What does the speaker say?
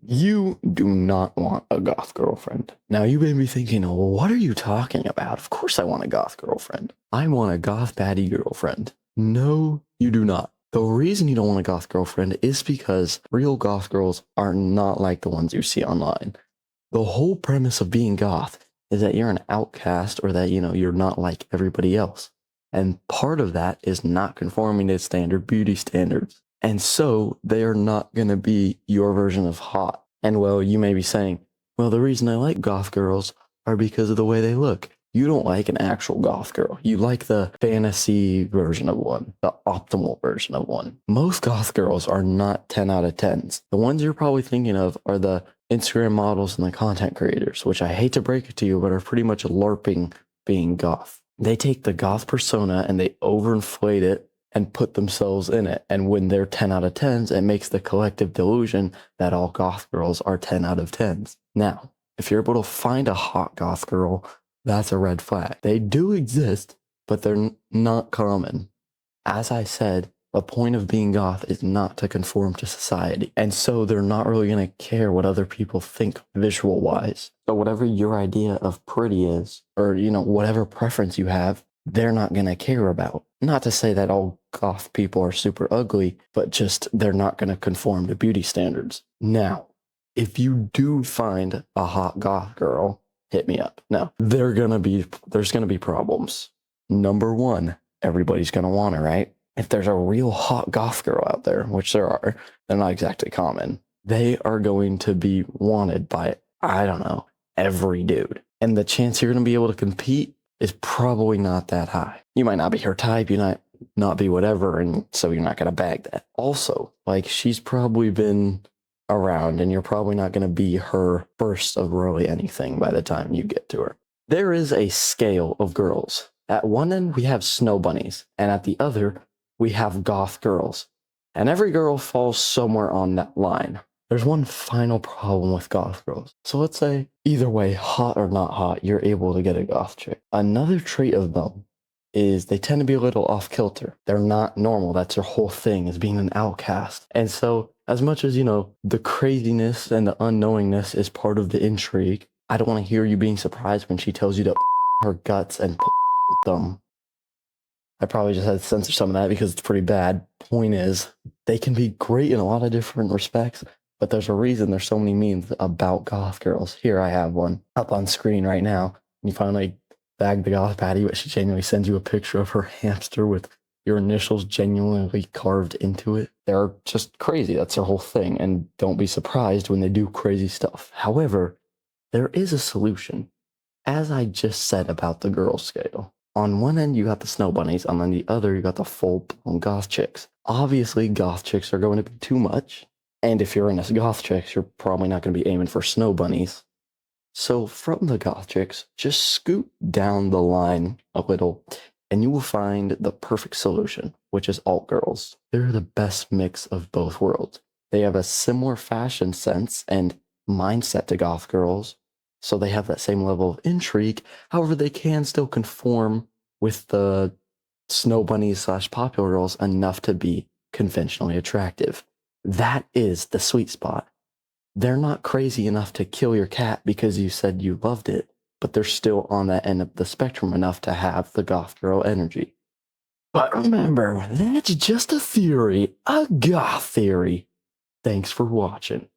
You do not want a goth girlfriend. Now you may be thinking, what are you talking about? Of course I want a goth girlfriend. I want a goth baddie girlfriend. No, you do not. The reason you don't want a goth girlfriend is because real goth girls are not like the ones you see online. The whole premise of being goth is that you're an outcast or that, you're not like everybody else. And part of that is not conforming to standard beauty standards. And so they are not going to be your version of hot. And well, you may be saying, well, the reason I like goth girls are because of the way they look. You don't like an actual goth girl. You like the fantasy version of one, the optimal version of one. Most goth girls are not 10 out of 10s. The ones you're probably thinking of are the Instagram models and the content creators, which I hate to break it to you, but are pretty much LARPing being goth. They take the goth persona and they overinflate it and put themselves in it. And when they're 10 out of 10s, it makes the collective delusion that all goth girls are 10 out of 10s. Now, if you're able to find a hot goth girl, that's a red flag. They do exist, but they're not common. As I said, the point of being goth is not to conform to society. And so they're not really going to care what other people think visual-wise. So whatever your idea of pretty is, or, whatever preference you have, they're not going to care about. Not to say that all goth people are super ugly, but just they're not going to conform to beauty standards. Now, if you do find a hot goth girl, hit me up. Now, there's going to be problems. Number one, everybody's going to want her, right? If there's a real hot goth girl out there, which there are, they're not exactly common. They are going to be wanted by, I don't know, every dude. And the chance you're going to be able to compete is probably not that high. You might not be her type, you might not be whatever, and so you're not going to bag that. Also, she's probably been around, and you're probably not going to be her first of really anything by the time you get to her. There is a scale of girls. At one end, we have snow bunnies, and at the other, we have goth girls. And every girl falls somewhere on that line. There's one final problem with goth girls. So let's say, either way, hot or not hot, you're able to get a goth chick. Another trait of them is they tend to be a little off kilter. They're not normal. That's their whole thing, is being an outcast. And so, as much as, the craziness and the unknowingness is part of the intrigue, I don't want to hear you being surprised when she tells you to her guts and them. I probably just had to censor some of that because it's pretty bad. Point is, they can be great in a lot of different respects, but there's a reason there's so many memes about goth girls. Here I have one up on screen right now. You finally bag the goth patty, but she genuinely sends you a picture of her hamster with your initials genuinely carved into it. They're just crazy. That's their whole thing. And don't be surprised when they do crazy stuff. However, there is a solution. As I just said about the girl scale. On one end, you got the snow bunnies. On the other, you got the full-blown goth chicks. Obviously, goth chicks are going to be too much. And if you're in a goth chicks, you're probably not going to be aiming for snow bunnies. So from the goth chicks, just scoot down the line a little, and you will find the perfect solution, which is alt girls. They're the best mix of both worlds. They have a similar fashion sense and mindset to goth girls, so they have that same level of intrigue. However, they can still conform with the snow bunnies / popular girls enough to be conventionally attractive. That is the sweet spot. They're not crazy enough to kill your cat because you said you loved it, but they're still on that end of the spectrum enough to have the goth girl energy. But remember, that's just a theory, a goth theory. Thanks for watching.